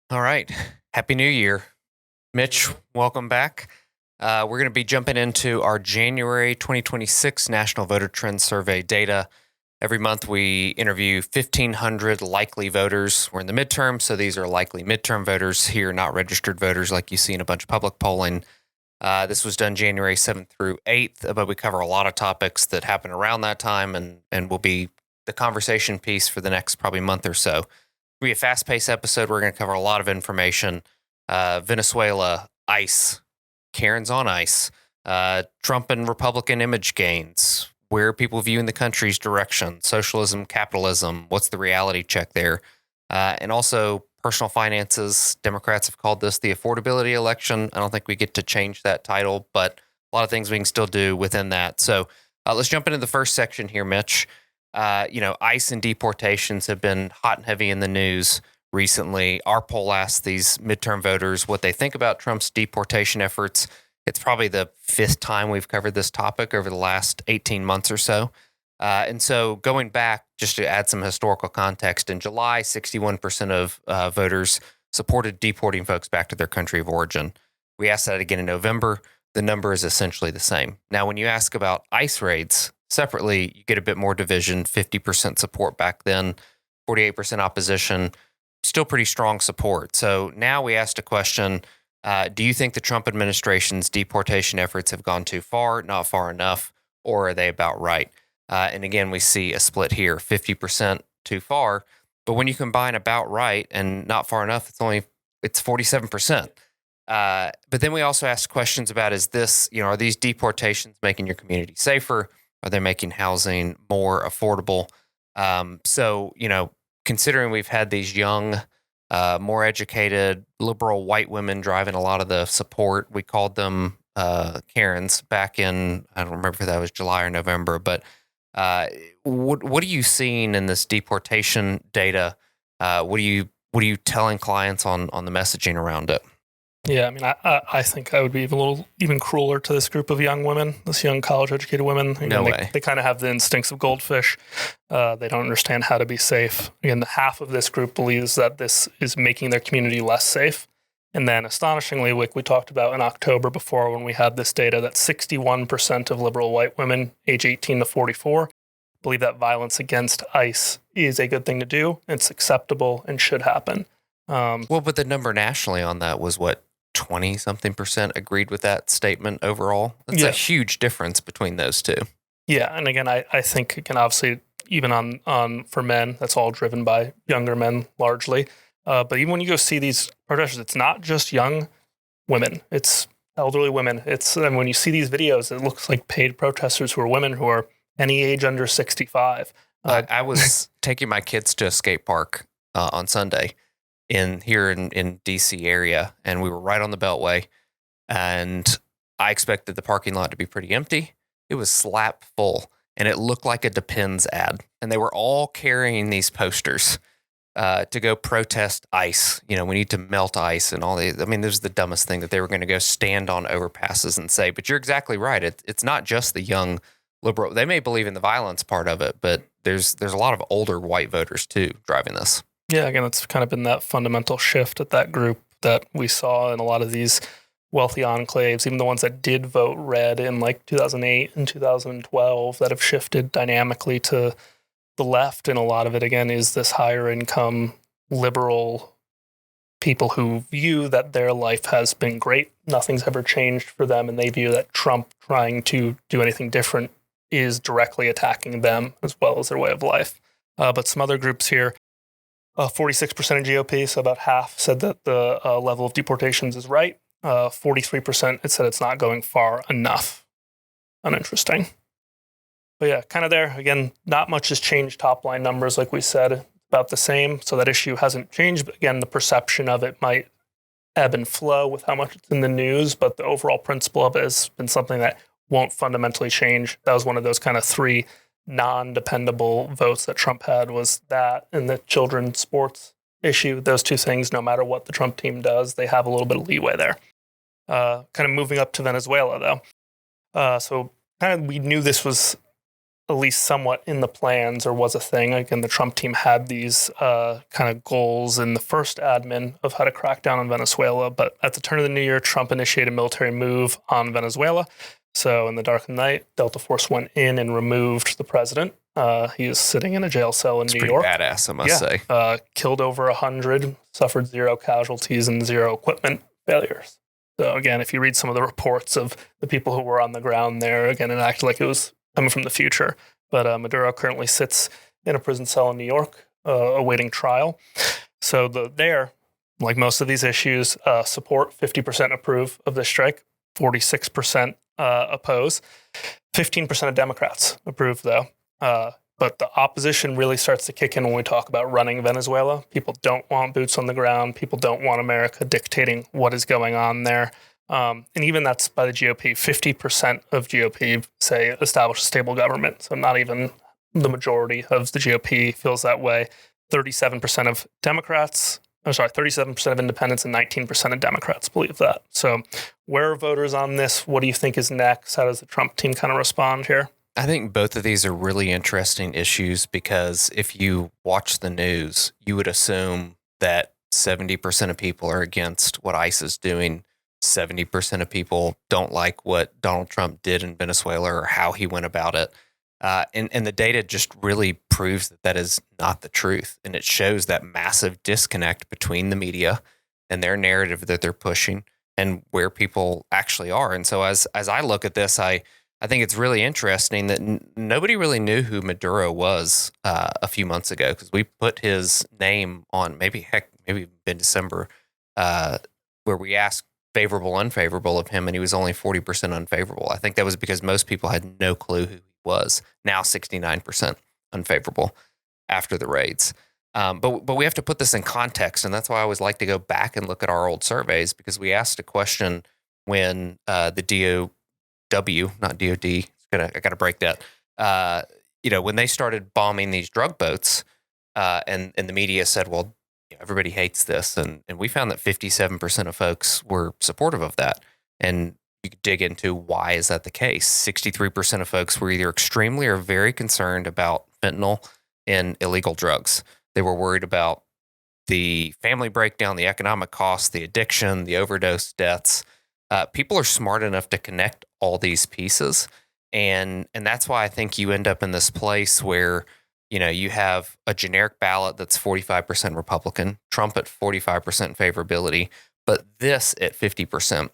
All right. Happy New Year. Mitch, welcome back. We're going to be jumping into our January 2026 National Voter Trend Survey data. Every month we interview 1,500 likely voters. We're in the midterm, so these are likely midterm voters here, not registered voters like you see in a bunch of public polling. This was done January 7th through 8th, but we cover a lot of topics that happen around that time and will be the conversation piece for the next probably month or so. It'll be a fast-paced episode. We're going to cover a lot of information. Venezuela, ICE, Karen's on ICE, Trump and Republican image gains, where are people viewing the country's direction, socialism, capitalism, what's the reality check there, and also personal finances. Democrats have called this the affordability election. I don't think we get to change that title, but a lot of things we can still do within that. So let's jump into the first section here, Mitch. ICE and deportations have been hot and heavy in the news recently. Our poll asked these midterm voters what they think about Trump's deportation efforts. It's probably the fifth time we've covered this topic over the last 18 months or so. And so going back, just to add some historical context, in July, 61% of voters supported deporting folks back to their country of origin. We asked that again in November. The number is essentially the same. Now, when you ask about ICE raids separately, you get a bit more division, 50% support back then, 48% opposition, still pretty strong support. So now we asked a question, do you think the Trump administration's deportation efforts have gone too far, not far enough, or are they about right? And again, we see a split here, 50% too far. But when you combine about right and not far enough, it's 47%. But then we also asked questions about, are these deportations making your community safer? Are they making housing more affordable? Considering we've had these young, more educated, liberal white women driving a lot of the support, we called them Karens back in, I don't remember if that was July or November, but what are you seeing in this deportation data? What are you telling clients on the messaging around it? Yeah, I mean, I think I would be even crueler to this group of young women, this young college-educated women. Again, No way. They kind of have the instincts of goldfish. They don't understand how to be safe. Again, half of this group believes that this is making their community less safe. And then, astonishingly, like we talked about in October before when we had this data, that 61% of liberal white women age 18 to 44 believe that violence against ICE is a good thing to do. It's acceptable and should happen. But the number nationally on that was what? 20-something% agreed with that statement overall. That's a huge difference between those two. Yeah, and again, I think, again, obviously, even on for men, that's all driven by younger men largely. But even when you go see these protesters, it's not just young women; it's elderly women. And when you see these videos, it looks like paid protesters who are women who are any age under 65. I was taking my kids to a skate park on Sunday in DC area, and we were right on the Beltway, and I expected the parking lot to be pretty empty. It was slap full, and it looked like a Depends ad, and they were all carrying these posters to go protest ICE. We need to melt ICE and all these. I mean, this is the dumbest thing that they were going to go stand on overpasses and say. But you're exactly right. It's not just the young liberal. They may believe in the violence part of it, but there's a lot of older white voters too driving this. Yeah, again, it's kind of been that fundamental shift at that group that we saw in a lot of these wealthy enclaves, even the ones that did vote red in like 2008 and 2012, that have shifted dynamically to the left. And a lot of it, again, is this higher income liberal people who view that their life has been great. Nothing's ever changed for them. And they view that Trump trying to do anything different is directly attacking them as well as their way of life. But some other groups here, 46% of GOP, so about half, said that the level of deportations is right. 43% it said it's not going far enough. Uninteresting. But yeah, kind of there. Again, not much has changed. Top line numbers, like we said, about the same. So that issue hasn't changed. But again, the perception of it might ebb and flow with how much it's in the news. But the overall principle of it has been something that won't fundamentally change. That was one of those kind of three non-dependable votes that Trump had, was that and the children's sports issue. Those two things, no matter what the Trump team does, they have a little bit of leeway there. Kind of moving up to Venezuela, though. So kind of we knew this was at least somewhat in the plans or was a thing. Again, the Trump team had these kind of goals in the first admin of how to crack down on Venezuela. But at the turn of the new year, Trump initiated a military move on Venezuela. So in the dark of the night, Delta Force went in and removed the president. He is sitting in a jail cell in New York. Pretty badass, I must say. Killed over 100, suffered 0 casualties and 0 equipment failures. So again, if you read some of the reports of the people who were on the ground there, again, it acted like it was coming from the future. But Maduro currently sits in a prison cell in New York, awaiting trial. So there, like most of these issues, support 50% approve of this strike, 46% oppose, 15% of Democrats approve, though. But the opposition really starts to kick in when we talk about running Venezuela. People don't want boots on the ground. People don't want America dictating what is going on there. And even that's by the GOP. 50% of GOP say establish a stable government. So not even the majority of the GOP feels that way. 37% of Democrats, 37% of independents and 19% of Democrats believe that. So where are voters on this? What do you think is next? How does the Trump team kind of respond here? I think both of these are really interesting issues because if you watch the news, you would assume that 70% of people are against what ICE is doing. 70% of people don't like what Donald Trump did in Venezuela or how he went about it. And the data just really proves that is not the truth. And it shows that massive disconnect between the media and their narrative that they're pushing and where people actually are. And so as I look at this, I think it's really interesting that nobody really knew who Maduro was a few months ago because we put his name on maybe in December where we asked favorable, unfavorable of him, and he was only 40% unfavorable. I think that was because most people had no clue who he was. Now 69% unfavorable after the raids. But we have to put this in context, and that's why I always like to go back and look at our old surveys because we asked a question when the not DOD. I got to break that. When they started bombing these drug boats, and the media said, "Well, everybody hates this," and we found that 57% of folks were supportive of that. And you could dig into why is that the case. 63% of folks were either extremely or very concerned about fentanyl and illegal drugs. They were worried about the family breakdown, the economic costs, the addiction, the overdose deaths. People are smart enough to connect all these pieces. And that's why I think you end up in this place where, you have a generic ballot that's 45% Republican, Trump at 45% favorability, but this at 50%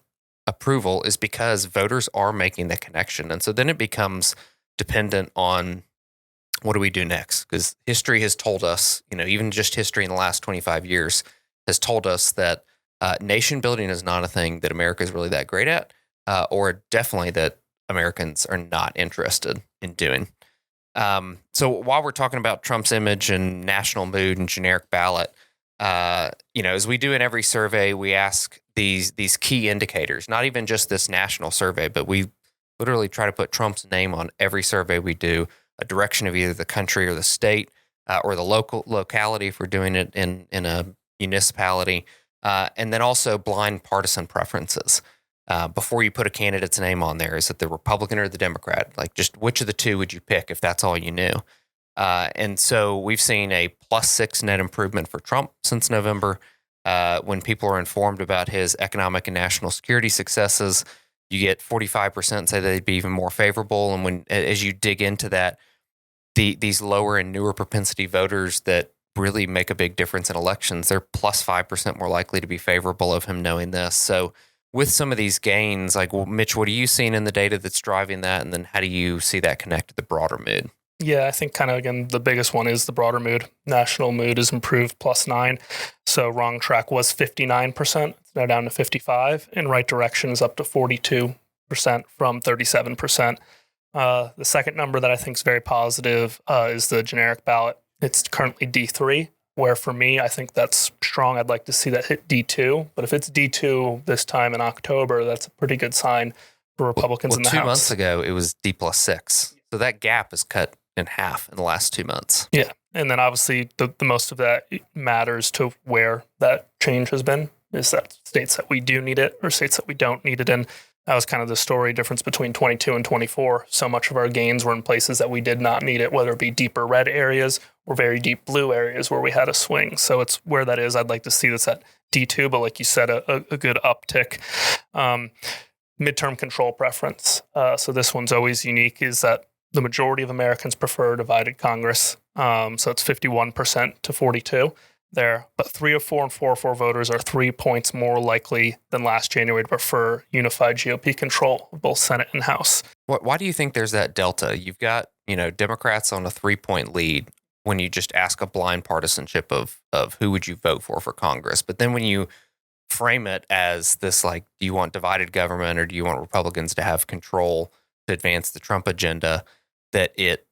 approval is because voters are making the connection. And so then it becomes dependent on what do we do next? Because history has told us, even just history in the last 25 years has told us that nation building is not a thing that America is really that great at, or definitely that Americans are not interested in doing. So while we're talking about Trump's image and national mood and generic ballot, as we do in every survey, we ask these key indicators, not even just this national survey, but we literally try to put Trump's name on every survey we do, a direction of either the country or the state, or the locality if we're doing it in a municipality. And then also blind partisan preferences. Before you put a candidate's name on there, is it the Republican or the Democrat? Like just which of the two would you pick if that's all you knew? And so we've seen a +6 net improvement for Trump since November. When people are informed about his economic and national security successes, you get 45% say they'd be even more favorable. And as you dig into that, these lower and newer propensity voters that really make a big difference in elections, they're +5% more likely to be favorable of him knowing this. So with some of these gains, Mitch, what are you seeing in the data that's driving that? And then how do you see that connect to the broader mood? Yeah, I think kind of, again, the biggest one is the broader mood. National mood is improved +9. So wrong track was 59%. It's now down to 55. And right direction is up to 42% from 37%. The second number that I think is very positive is the generic ballot. It's currently D3, where for me, I think that's strong. I'd like to see that hit D2. But if it's D2 this time in October, that's a pretty good sign for Republicans in the House. 2 months ago, it was D+6. So that gap is cut in half in the last 2 months. Yeah. And then obviously the most of that matters to where that change has been, is that states that we do need it or states that we don't need it in. That was kind of the story difference between 22 and 24. So much of our gains were in places that we did not need it, whether it be deeper red areas or very deep blue areas where we had a swing. So it's where that is. I'd like to see this at D2, but like you said, a good uptick. Midterm control preference. So this one's always unique, is that the majority of Americans prefer a divided Congress. So it's 51% to 42 there. But 304 and 404 voters are 3 points more likely than last January to prefer unified GOP control of both Senate and House. Why do you think there's that delta? You've got, Democrats on a 3-point lead when you just ask a blind partisanship of who would you vote for Congress. But then when you frame it as this, like, do you want divided government or do you want Republicans to have control to advance the Trump agenda, that it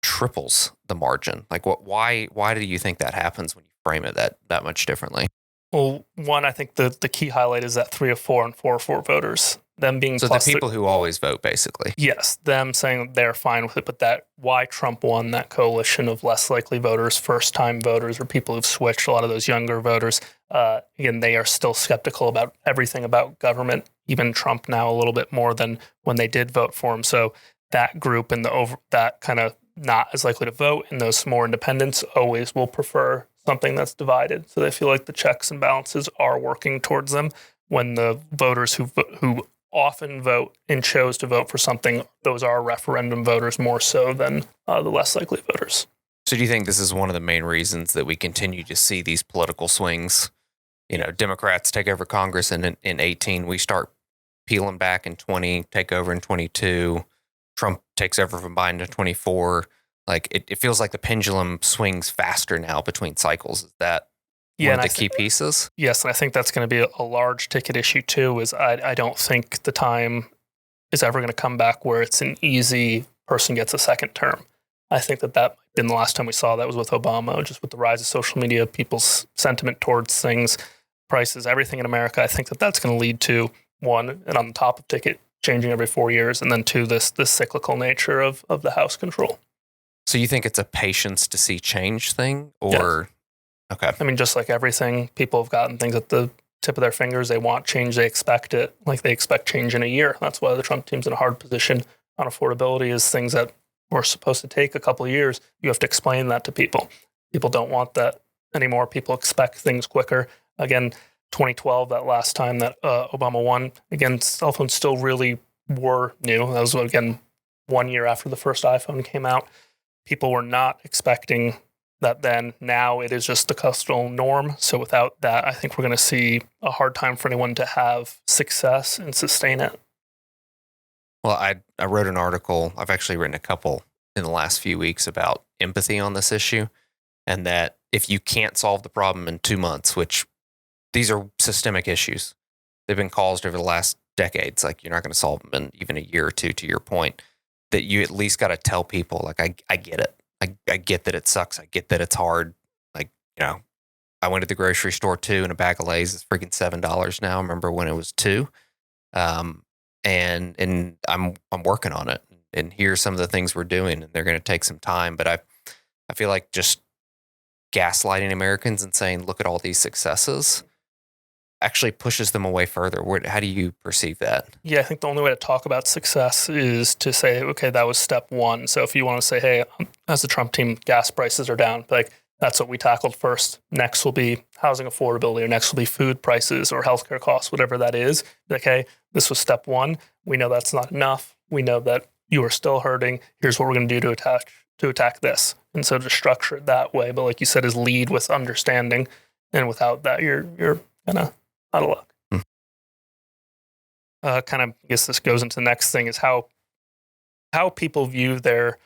triples the margin? Like, why do you think that happens when you frame it that much differently? Well, one, I think the key highlight is that 304 and 404 voters, them being so the people who always vote, basically. Yes, them saying they're fine with it, but that why Trump won, that coalition of less likely voters, first-time voters, or people who've switched, a lot of those younger voters, again, they are still skeptical about everything about government, even Trump now a little bit more than when they did vote for him. So that group and that kind of not as likely to vote, and those more independents always will prefer something that's divided. So they feel like the checks and balances are working towards them when the voters who often vote and chose to vote for something, those are referendum voters more so than the less likely voters. So do you think this is one of the main reasons that we continue to see these political swings? Democrats take over Congress in 18, we start peeling back in 20, take over in 22, Trump takes over from Biden in 24. Like, it feels like the pendulum swings faster now between cycles. Is that one of the key pieces? Yes, and I think that's going to be a large ticket issue too, is I don't think the time is ever going to come back where it's an easy person gets a second term. I think that might have been the last time we saw that was with Obama, just with the rise of social media, people's sentiment towards things, prices, everything in America. I think that that's going to lead to, one, and on the top of ticket, changing every 4 years, and then two, this cyclical nature of the House control. So you think it's a patience to see change thing, or? Yes. Okay. I mean, just like everything, people have gotten things at the tip of their fingers. They want change. They expect it. Like, they expect change in a year. That's why the Trump team's in a hard position on affordability, is things that were supposed to take a couple of years. You have to explain that to people. People don't want that anymore. People expect things quicker. Again, 2012, that last time that Obama won, again, cell phones still really were new. That was, again, 1 year after the first iPhone came out. People were not expecting that then. Now it is just the cultural norm. So without that, I think we're going to see a hard time for anyone to have success and sustain it. Well, I wrote an article. I've actually written a couple in the last few weeks about empathy on this issue, and that if you can't solve the problem in 2 months, which these are systemic issues, they've been caused over the last decades. Like, you're not going to solve them in even a year or two, to your point, that you at least got to tell people, like, I get it. I get that it sucks. I get that it's hard. Like, I went to the grocery store too, and a bag of Lay's is freaking $7 now. I remember when it was $2. And I'm working on it. And here's some of the things we're doing, and they're going to take some time. But I feel like just gaslighting Americans and saying, look at all these successes, actually pushes them away further. How do you perceive that? Yeah, I think the only way to talk about success is to say, okay, that was step one. So if you want to say, hey, as the Trump team, gas prices are down, like, that's what we tackled first. Next will be housing affordability, or next will be food prices or healthcare costs, whatever that is. Like, hey, this was step one. We know that's not enough. We know that you are still hurting. Here's what we're going to do to attack this. And so to structure it that way, but like you said, is lead with understanding. And without that, you're kind of out of luck. Kind of, I guess this goes into the next thing, is how people view their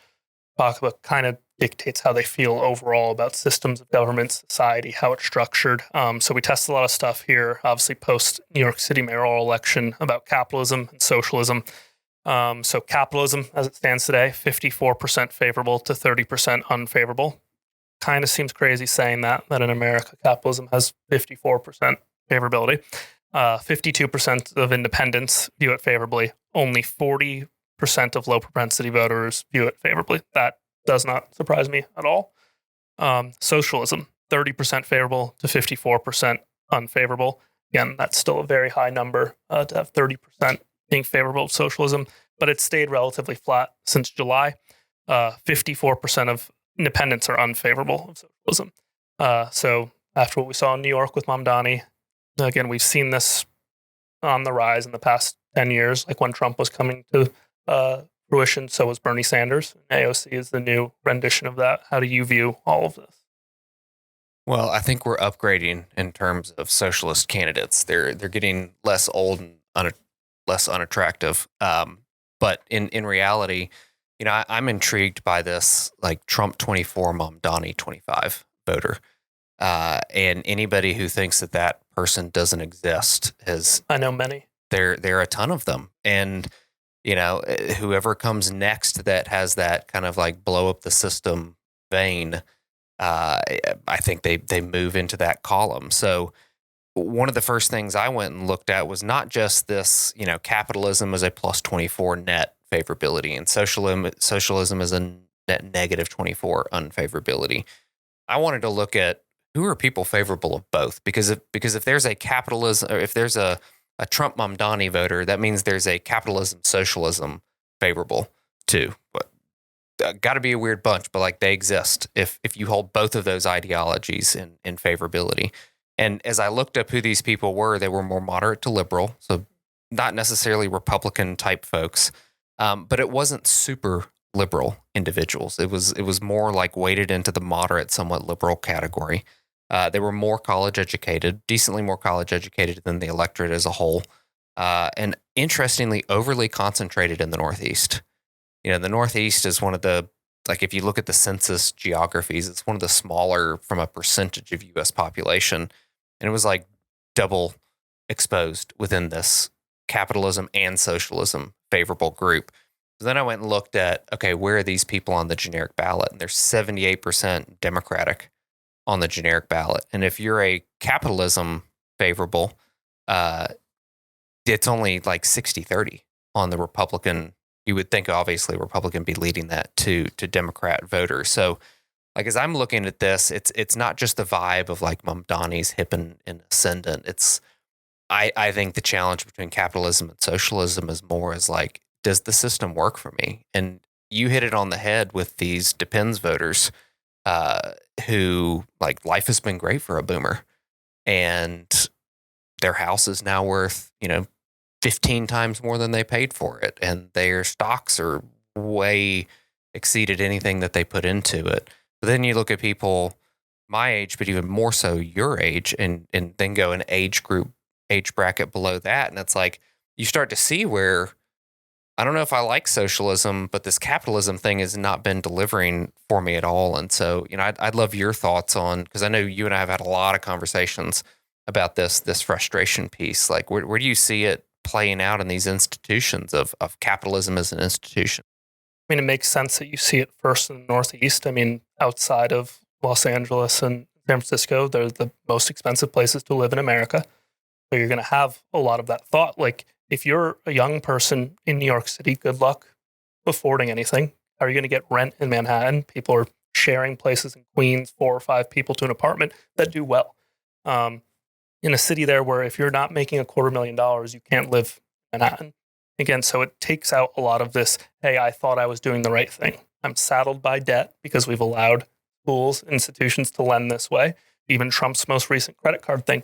pocketbook kind of dictates how they feel overall about systems of government, society, how it's structured. So we test a lot of stuff here, obviously post New York City mayoral election, about capitalism and socialism. So capitalism, as it stands today, 54% favorable to 30% unfavorable. Kind of seems crazy saying that in America, capitalism has 54% favorability. 52% of independents view it favorably. Only 40% of low propensity voters view it favorably. That does not surprise me at all. Socialism, 30% favorable to 54% unfavorable. Again, that's still a very high number to have 30% being favorable of socialism, but it's stayed relatively flat since July. 54% of independents are unfavorable of socialism. So after what we saw in New York with Mamdani, again, we've seen this on the rise in the past 10 years, like when Trump was coming to fruition, so was Bernie Sanders. AOC is the new rendition of that. How do you view all of this? Well, I think we're upgrading in terms of socialist candidates. They're getting less old and less unattractive. But in reality, I'm intrigued by this like Trump 24, Mamdani 25 voter. And anybody who thinks that person doesn't exist I know many. There are a ton of them. And, whoever comes next that has that kind of like blow up the system vein, I think they move into that column. So one of the first things I went and looked at was not just this, capitalism as a plus 24 net favorability and socialism is a net negative 24 unfavorability. I wanted to look at who are people favorable of both, because if there's a capitalism, or if there's a Trump Mamdani voter, that means there's a capitalism socialism favorable too. But got to be a weird bunch, but like they exist if you hold both of those ideologies in favorability. And as I looked up who these people were, they were more moderate to liberal, so not necessarily Republican type folks, but it wasn't super liberal individuals. It was more like weighted into the moderate, somewhat liberal category. They were more college educated, decently more college educated than the electorate as a whole, and interestingly, overly concentrated in the Northeast. The Northeast is one of the, like if you look at the census geographies, it's one of the smaller from a percentage of U.S. population. And it was like double exposed within this capitalism and socialism favorable group. So then I went and looked at, okay, where are these people on the generic ballot? And they're 78% Democratic on the generic ballot. And if you're a capitalism favorable, it's only like 60-30 on the Republican. You would think obviously Republican be leading that to Democrat voters. So like as I'm looking at this, it's not just the vibe of like Mamdani's hip and ascendant. It's I think the challenge between capitalism and socialism is more as like, does the system work for me? And you hit it on the head with these depends voters who like life has been great for a boomer and their house is now worth, 15 times more than they paid for it. And their stocks are way exceeded anything that they put into it. But then you look at people my age, but even more so your age, and then go an age bracket below that. And it's like, you start to see where, I don't know if I like socialism, but this capitalism thing has not been delivering for me at all. And so, I'd love your thoughts on, because I know you and I have had a lot of conversations about this frustration piece. Like, where do you see it playing out in these institutions of capitalism as an institution? I mean, it makes sense that you see it first in the Northeast. I mean, outside of Los Angeles and San Francisco, they're the most expensive places to live in America. So you're going to have a lot of that thought. Like, if you're a young person in New York City, good luck affording anything. How are you going to get rent in Manhattan? People are sharing places in Queens, 4 or 5 people to an apartment that do well. In a city there where if you're not making $250,000, you can't live in Manhattan. Again, so it takes out a lot of this, hey, I thought I was doing the right thing. I'm saddled by debt because we've allowed schools, institutions to lend this way. Even Trump's most recent credit card thing.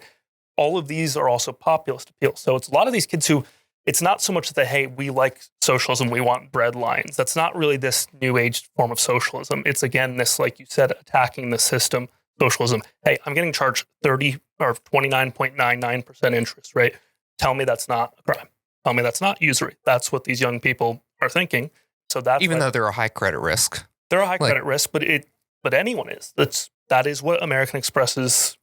All of these are also populist appeal. So it's a lot of these kids who, it's not so much that they, hey, we like socialism, we want bread lines. That's not really this new age form of socialism. It's again, this, like you said, attacking the system socialism. Hey, I'm getting charged 30 or 29.99% interest, right? Tell me that's not a crime. Tell me that's not usury. That's what these young people are thinking. So that's even though they're a high credit risk. They're a high credit risk, but anyone is. That is what American Express's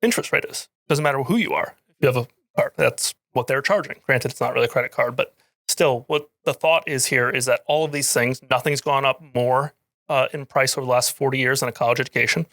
interest rate is. Doesn't matter who you are. If you have a card, that's what they're charging. Granted, it's not really a credit card, but still, what the thought is here is that all of these things, nothing's gone up more in price over the last 40 years than a college education.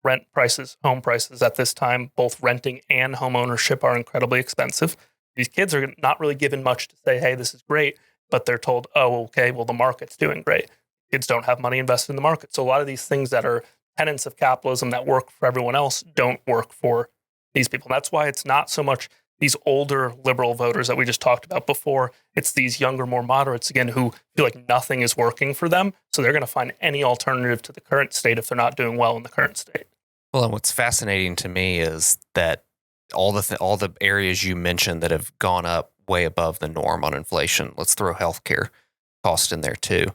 Rent prices, home prices at this time, both renting and home ownership are incredibly expensive. These kids are not really given much to say, hey, this is great, but they're told, oh, okay, well, the market's doing great. Kids don't have money invested in the market. So a lot of these things that are tenets of capitalism that work for everyone else don't work for these people. And that's why it's not so much these older liberal voters that we just talked about before. It's these younger, more moderates, again, who feel like nothing is working for them. So they're going to find any alternative to the current state if they're not doing well in the current state. Well, and what's fascinating to me is that all the areas you mentioned that have gone up way above the norm on inflation, let's throw healthcare cost in there too.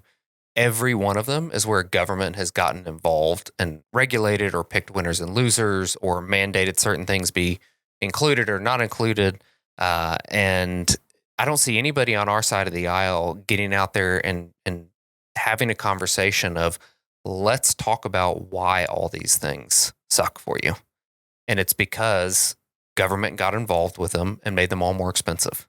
Every one of them is where government has gotten involved and regulated or picked winners and losers or mandated certain things be included or not included. And I don't see anybody on our side of the aisle getting out there and having a conversation of, let's talk about why all these things suck for you. And it's because government got involved with them and made them all more expensive.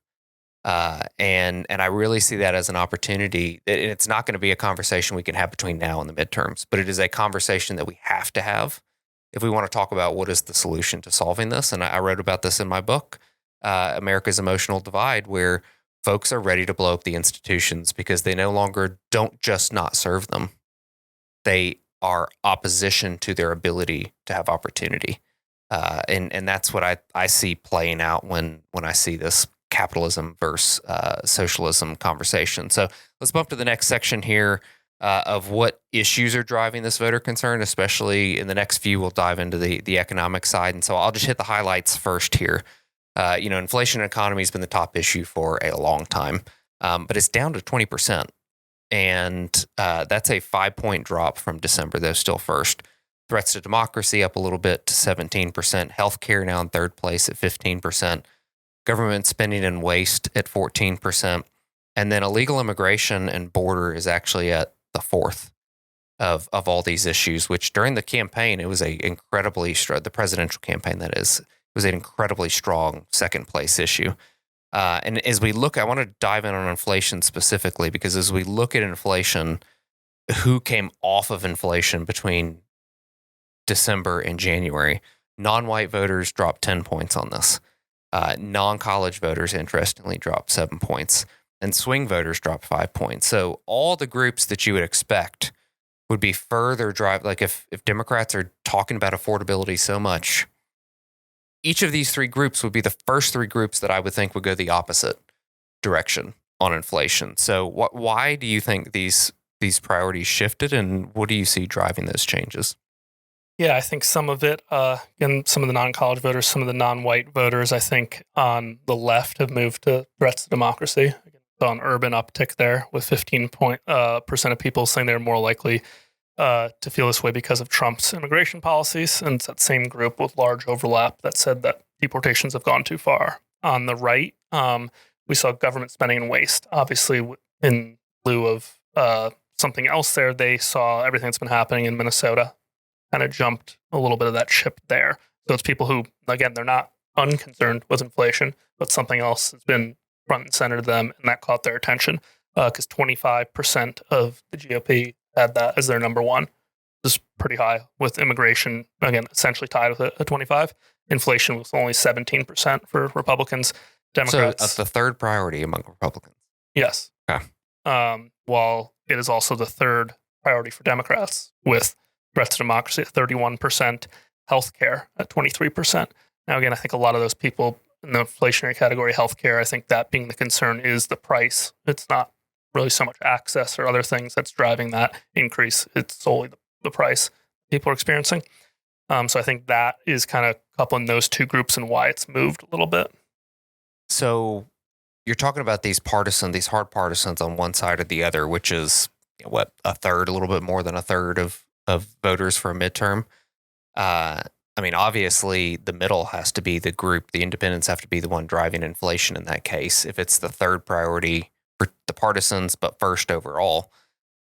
And I really see that as an opportunity. It's not going to be a conversation we can have between now and the midterms, but it is a conversation that we have to have if we want to talk about what is the solution to solving this. And I wrote about this in my book, America's Emotional Divide, where folks are ready to blow up the institutions because they no longer don't just not serve them. They are opposition to their ability to have opportunity. And that's what I see playing out when I see this capitalism versus socialism conversation. So let's bump to the next section here of what issues are driving this voter concern, especially in the next few. We'll dive into the economic side. And so I'll just hit the highlights first here. Inflation and economy has been the top issue for a long time, but it's down to 20%. And that's a 5-point drop from December, though still first. Threats to democracy up a little bit to 17%. Healthcare now in third place at 15%. Government spending and waste at 14%. And then illegal immigration and border is actually at the fourth of all these issues, which during the campaign, it was the presidential campaign, that is, it was an incredibly strong second place issue. And as we look, I want to dive in on inflation specifically, because as we look at inflation, who came off of inflation between December and January, non-white voters dropped 10 points on this. Non-college voters, interestingly, dropped 7 points, and swing voters dropped 5 points. So all the groups that you would expect would be further drive. Like if Democrats are talking about affordability so much, each of these three groups would be the first three groups that I would think would go the opposite direction on inflation. So why do you think these priorities shifted, and what do you see driving those changes? Yeah, I think some of it, again, some of the non-college voters, some of the non-white voters, I think on the left have moved to threats to democracy. So an urban uptick there with 15% of people saying they're more likely to feel this way because of Trump's immigration policies. And it's that same group with large overlap that said that deportations have gone too far. On the right, we saw government spending and waste. Obviously, in lieu of something else there, they saw everything that's been happening in Minnesota, kind of jumped a little bit of that ship there. So it's people who, again, they're not unconcerned with inflation, but something else has been front and center to them, and that caught their attention because 25% of the GOP had that as their number one. This is pretty high, with immigration, again, essentially tied with a 25. Inflation was only 17% for Republicans. Democrats. So that's the third priority among Republicans. Yes. Okay. While it is also the third priority for Democrats, with threats to democracy at 31%, healthcare at 23%. Now, again, I think a lot of those people in the inflationary category, healthcare, I think that being the concern is the price. It's not really so much access or other things that's driving that increase. It's solely the price people are experiencing. So I think that is kind of coupling those two groups and why it's moved a little bit. So you're talking about these hard partisans on one side or the other, which is a little bit more than a third of voters for a midterm. Obviously the middle has to be the group. The independents have to be the one driving inflation in that case, if it's the third priority for the partisans, but first overall.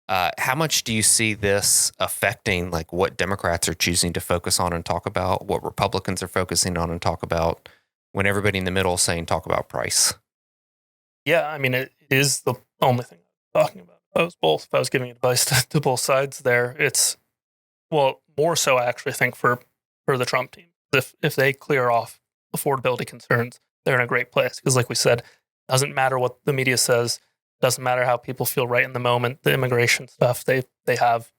How much do you see this affecting like what Democrats are choosing to focus on and talk about, what Republicans are focusing on and talk about, when everybody in the middle is saying talk about price? Yeah, it is the only thing I'm talking about. If I was giving advice to both sides there, it's, well, more so I actually think for the Trump team. If they clear off affordability concerns, they're in a great place. Because like we said, it doesn't matter what the media says, doesn't matter how people feel right in the moment, the immigration stuff they have,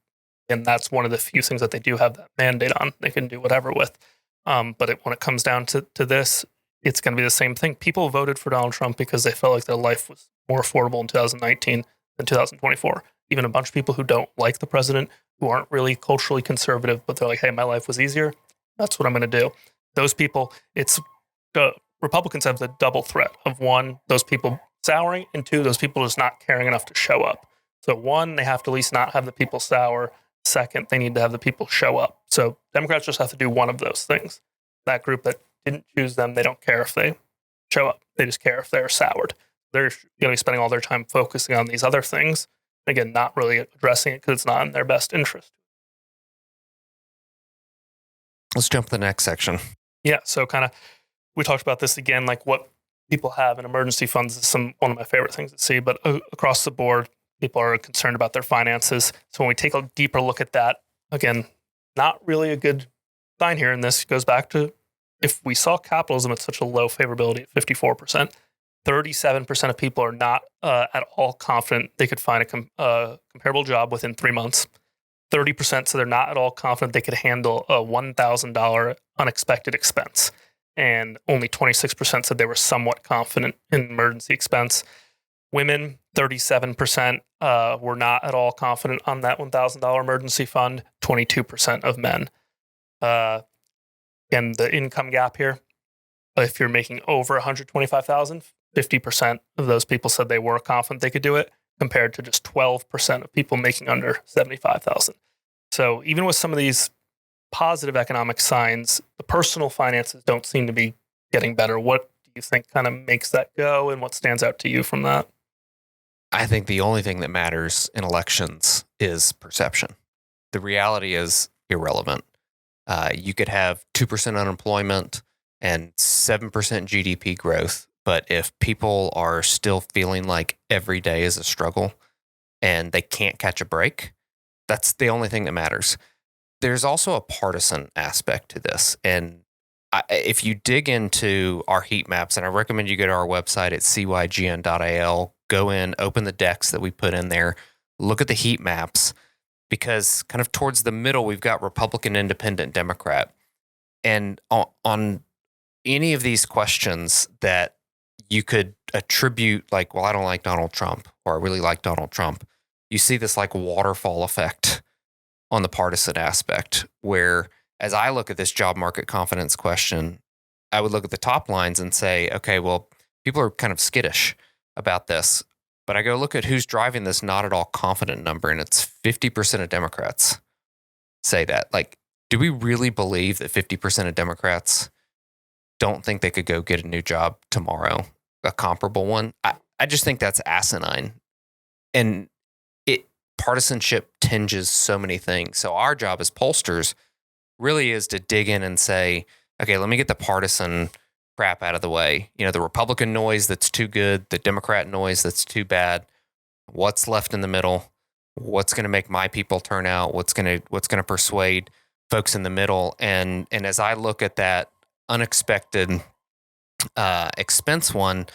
and that's one of the few things that they do have that mandate on. They can do whatever with. But when it comes down to this, it's going to be the same thing. People voted for Donald Trump because they felt like their life was more affordable in 2019 than 2024. Even a bunch of people who don't like the president, who aren't really culturally conservative, but they're like, hey, my life was easier. That's what I'm going to do. Those people, it's the Republicans have the double threat of one, those people souring, and two, those people just not caring enough to show up. So one, they have to at least not have the people sour. Second, they need to have the people show up. So Democrats just have to do one of those things. That group that didn't choose them, they don't care if they show up. They just care if they're soured. They're going to be spending all their time focusing on these other things. Again, not really addressing it because it's not in their best interest. Let's jump to the next section. Yeah, so kind of, we talked about this again, like what people have in emergency funds is one of my favorite things to see, but across the board, people are concerned about their finances. So when we take a deeper look at that, again, not really a good sign here. And this goes back to if we saw capitalism at such a low favorability at 54%, 37% of people are not at all confident they could find a comparable job within 3 months. 30% so they're not at all confident they could handle a $1,000 unexpected expense. And only 26% said they were somewhat confident in emergency expense. Women, 37% were not at all confident on that $1,000 emergency fund, 22% of men. Again, the income gap here, if you're making over $125,000, 50% of those people said they were confident they could do it, compared to just 12% of people making under $75,000. So even with some of these positive economic signs, the personal finances don't seem to be getting better. What do you think kind of makes that go, and what stands out to you from that? I think the only thing that matters in elections is perception. The reality is irrelevant. You could have 2% unemployment and 7% GDP growth, but if people are still feeling like every day is a struggle and they can't catch a break, that's the only thing that matters. There's also a partisan aspect to this. And if you dig into our heat maps, and I recommend you go to our website at cygn.al, go in, open the decks that we put in there, look at the heat maps, because kind of towards the middle, we've got Republican, Independent, Democrat. And on any of these questions that you could attribute, like, well, I don't like Donald Trump, or I really like Donald Trump, you see this like waterfall effect on the partisan aspect, where as I look at this job market confidence question, I would look at the top lines and say, okay, well, people are kind of skittish about this. But I go look at who's driving this not at all confident number, and it's 50% of Democrats say that. Like, do we really believe that 50% of Democrats don't think they could go get a new job tomorrow, a comparable one? I just think that's asinine. And partisanship tinges so many things. So our job as pollsters really is to dig in and say, okay, let me get the partisan crap out of the way. You know, the Republican noise that's too good, the Democrat noise that's too bad. What's left in the middle? What's going to make my people turn out? What's going to persuade folks in the middle? And as I look at that unexpected expense one,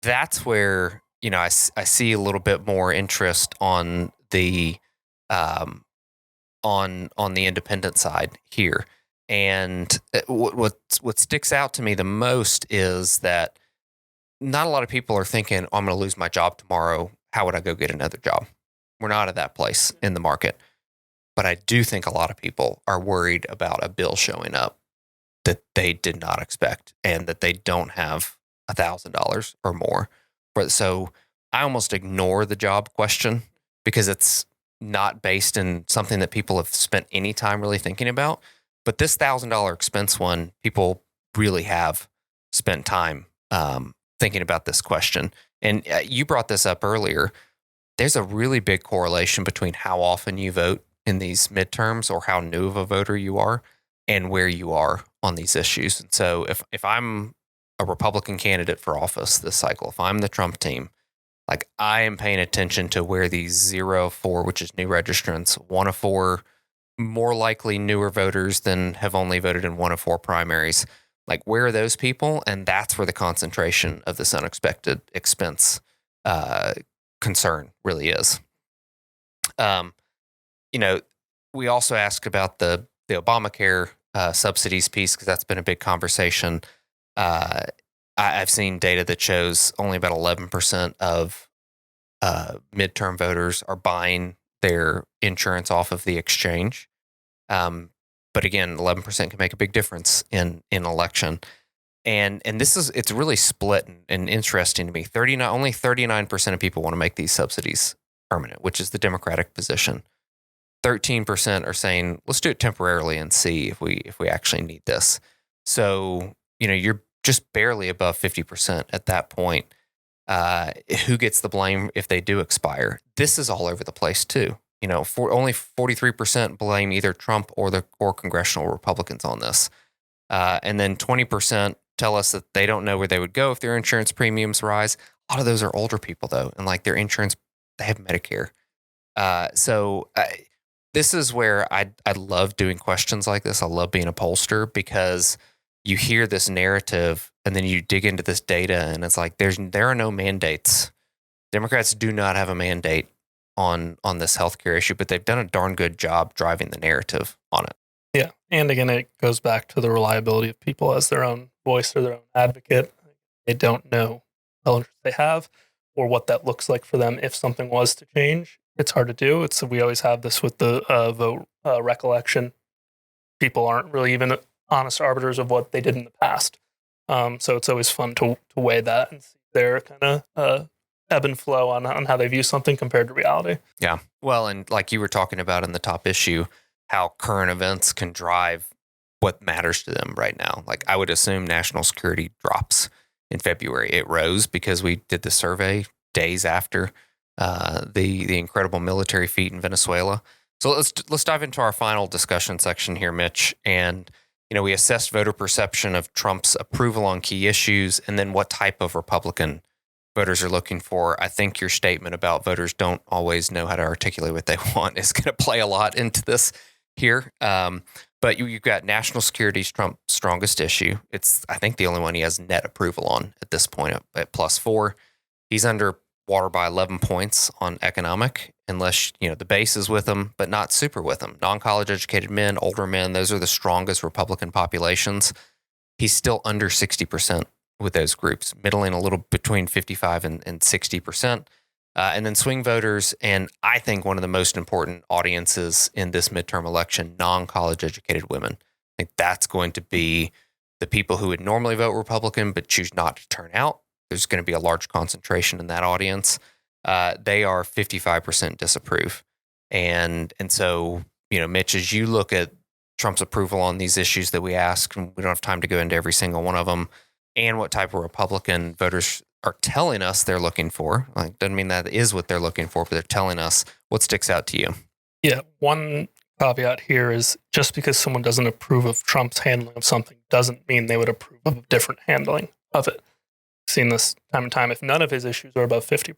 that's where, you know, I see a little bit more interest on the on the independent side here. And what sticks out to me the most is that not a lot of people are thinking, oh, I'm going to lose my job tomorrow. How would I go get another job? We're not at that place in the market. But I do think a lot of people are worried about a bill showing up that they did not expect, and that they don't have $1,000 or more. So I almost ignore the job question, because it's not based in something that people have spent any time really thinking about. But this $1,000 expense one, people really have spent time thinking about this question. And you brought this up earlier. There's a really big correlation between how often you vote in these midterms, or how new of a voter you are, and where you are on these issues. And so if I'm a Republican candidate for office this cycle, if I'm the Trump team, like, I am paying attention to where these 0 of 4, which is new registrants, 1 of 4 more likely newer voters than have only voted in 1 of 4 primaries. Like, where are those people? And that's where the concentration of this unexpected expense concern really is. You know, we also asked about the Obamacare subsidies piece, because that's been a big conversation. I've seen data that shows only about 11% of midterm voters are buying their insurance off of the exchange. But again, 11% can make a big difference in election. And it's really split and interesting to me. Only 39% of people want to make these subsidies permanent, which is the Democratic position. 13% are saying, let's do it temporarily and see if we actually need this. So, you're just barely above 50% at that point. Who gets the blame if they do expire? This is all over the place too. Only 43% blame either Trump or congressional Republicans on this. And then 20% tell us that they don't know where they would go if their insurance premiums rise. A lot of those are older people though. And like their insurance, they have Medicare. This is where I love doing questions like this. I love being a pollster because you hear this narrative and then you dig into this data and it's like there are no mandates. Democrats do not have a mandate on this healthcare issue, but they've done a darn good job driving the narrative on it. Yeah. And again, it goes back to the reliability of people as their own voice or their own advocate. They don't know how interest they have or what that looks like for them if something was to change. It's hard to do. We always have this with the vote recollection. People aren't really even honest arbiters of what they did in the past. So it's always fun to weigh that and see their kind of ebb and flow on how they view something compared to reality. Yeah. Well, and like you were talking about in the top issue, how current events can drive what matters to them right now. Like I would assume national security drops in February. It rose because we did the survey days after the incredible military feat in Venezuela. So let's dive into our final discussion section here, Mitch. And we assessed voter perception of Trump's approval on key issues, and then what type of Republican voters are looking for. I think your statement about voters don't always know how to articulate what they want is going to play a lot into this here. But you've got national security's Trump's strongest issue. It's, I think, the only one he has net approval on at this point at +4. He's under water by 11 points on economic, unless, the base is with him, but not super with him. Non-college educated men, older men, those are the strongest Republican populations. He's still under 60% with those groups, middling a little between 55 and 60%. And then swing voters, and I think one of the most important audiences in this midterm election, non-college educated women. I think that's going to be the people who would normally vote Republican but choose not to turn out. There's going to be a large concentration in that audience. They are 55% disapprove. And so, Mitch, as you look at Trump's approval on these issues that we ask, and we don't have time to go into every single one of them, and what type of Republican voters are telling us they're looking for. Like, doesn't mean that is what they're looking for, but they're telling us. What sticks out to you? Yeah, one caveat here is just because someone doesn't approve of Trump's handling of something doesn't mean they would approve of a different handling of it. I've seen this time and time. If none of his issues are above 50%,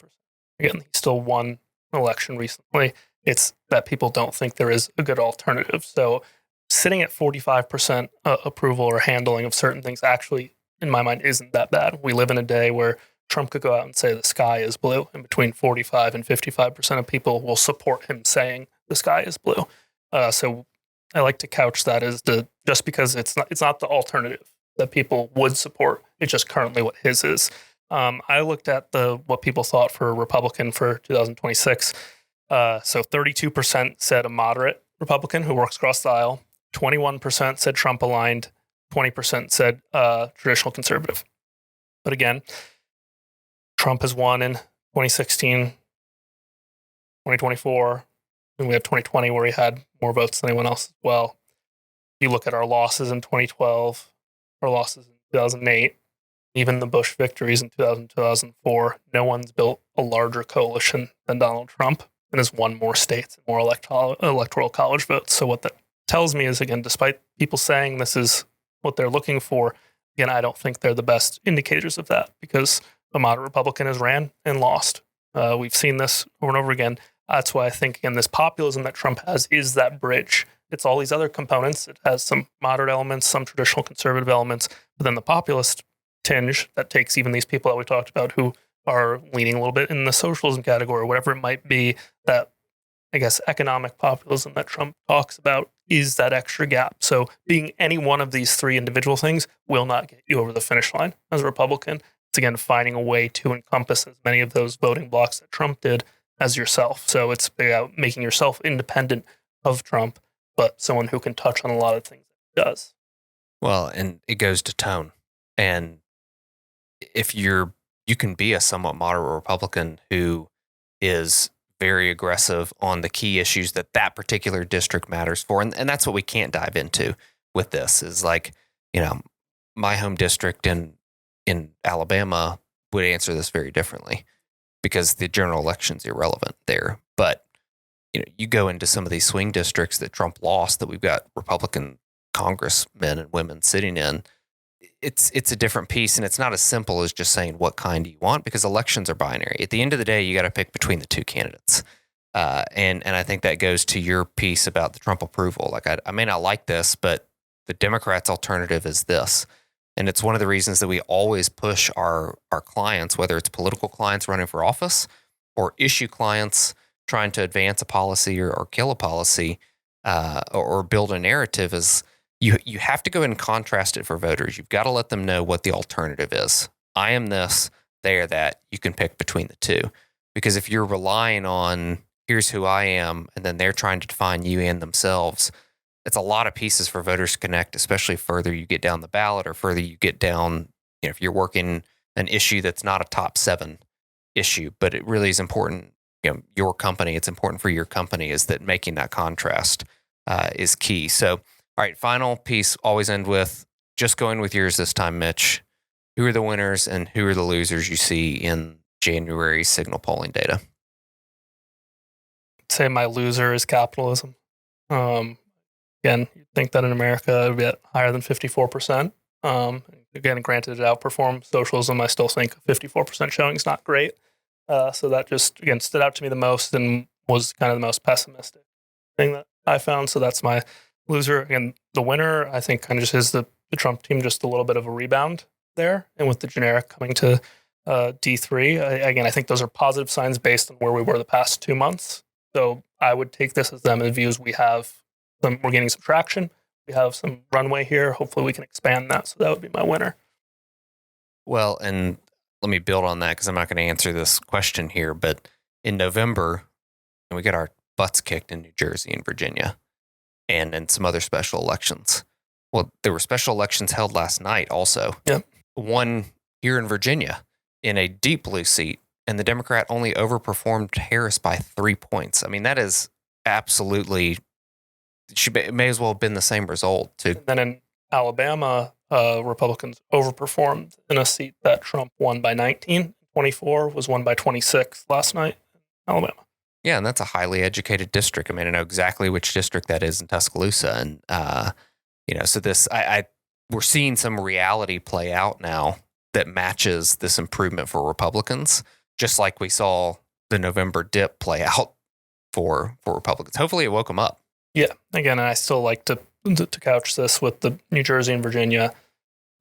again, he still won an election recently. It's that people don't think there is a good alternative. So sitting at 45% approval or handling of certain things actually, in my mind, isn't that bad. We live in a day where Trump could go out and say the sky is blue, and between 45 and 55% of people will support him saying the sky is blue. So I like to couch that as just because it's not the alternative that people would support. It's just currently what his is. I looked at what people thought for Republican for 2026. So 32% said a moderate Republican who works across the aisle. 21% said Trump aligned. 20% said traditional conservative. But again, Trump has won in 2016, 2024, and we have 2020 where he had more votes than anyone else as well. If you look at our losses in 2012, our losses in 2008, even the Bush victories in 2004, no one's built a larger coalition than Donald Trump and has won more states and more electoral college votes. So what that tells me is, again, despite people saying this is what they're looking for, again, I don't think they're the best indicators of that because a moderate Republican has ran and lost. We've seen this over and over again. That's why I think, again, this populism that Trump has is that bridge. It's all these other components. It has some moderate elements, some traditional conservative elements, but then the populist tinge that takes even these people that we talked about who are leaning a little bit in the socialism category, whatever it might be, that I guess, economic populism that Trump talks about is that extra gap. So being any one of these three individual things will not get you over the finish line as a Republican. It's, again, finding a way to encompass as many of those voting blocks that Trump did as yourself. So it's about making yourself independent of Trump, but someone who can touch on a lot of things that he does. Well, and it goes to tone. And if you can be a somewhat moderate Republican who is very aggressive on the key issues that particular district matters for. And that's what we can't dive into with this is like, my home district in Alabama would answer this very differently because the general election's irrelevant there. But, you go into some of these swing districts that Trump lost that we've got Republican congressmen and women sitting in. It's a different piece, and it's not as simple as just saying what kind do you want because elections are binary. At the end of the day, you got to pick between the two candidates, and I think that goes to your piece about the Trump approval. Like I may not like this, but the Democrats' alternative is this, and it's one of the reasons that we always push our clients, whether it's political clients running for office or issue clients trying to advance a policy or kill a policy or build a narrative, is You have to go and contrast it for voters. You've got to let them know what the alternative is. I am this, they are that. You can pick between the two. Because if you're relying on, here's who I am, and then they're trying to define you and themselves, it's a lot of pieces for voters to connect, especially further you get down the ballot or further you get down, if you're working an issue that's not a top 7 issue, but it really is important, your company, it's important for your company, is that making that contrast is key. So, all right, final piece, always end with, just going with yours this time, Mitch. Who are the winners and who are the losers you see in January Cygnal polling data? I'd say my loser is capitalism. Again, you'd think that in America it would be at higher than 54%. Again, granted, it outperformed socialism. I still think 54% showing is not great. So that just, again, stood out to me the most and was kind of the most pessimistic thing that I found. So that's my loser. Again, the winner, I think, kind of just is the Trump team, just a little bit of a rebound there. And with the generic coming to D3, I think those are positive signs based on where we were the past 2 months. So I would take this as them as views we're gaining some traction. We have some runway here. Hopefully we can expand that. So that would be my winner. Well, and let me build on that because I'm not going to answer this question here. But in November, and we got our butts kicked in New Jersey and Virginia and in some other special elections. Well, there were special elections held last night also. Yep. One here in Virginia in a deep blue seat, and the Democrat only overperformed Harris by 3 points. I mean, that is absolutely, it may as well have been the same result. And then in Alabama, Republicans overperformed in a seat that Trump won by 19. 24 was won by 26 last night in Alabama. Yeah, and that's a highly educated district. I mean, I know exactly which district that is in Tuscaloosa. And, so we're seeing some reality play out now that matches this improvement for Republicans, just like we saw the November dip play out for Republicans. Hopefully it woke them up. Yeah. Again, I still like to couch this with the New Jersey and Virginia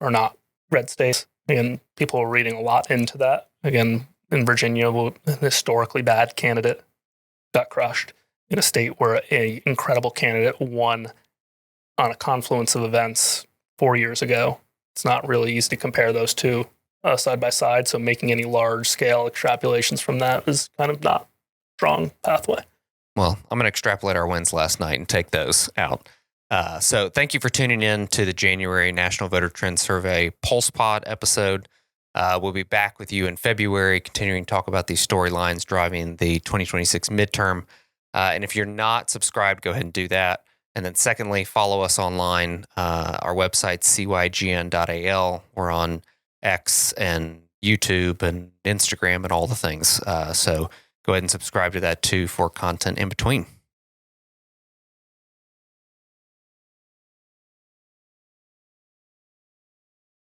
are not red states. Again, people are reading a lot into that. Again, in Virginia, an historically bad candidate got crushed in a state where an incredible candidate won on a confluence of events 4 years ago. It's not really easy to compare those two side by side. So making any large scale extrapolations from that is kind of not a strong pathway. Well, I'm going to extrapolate our wins last night and take those out. So thank you for tuning in to the January National Voter Trend Survey Pulse Pod episode. We'll be back with you in February, continuing to talk about these storylines driving the 2026 midterm. And if you're not subscribed, go ahead and do that. And then secondly, follow us online. Our website, cygn.al. We're on X and YouTube and Instagram and all the things. So go ahead and subscribe to that too for content in between.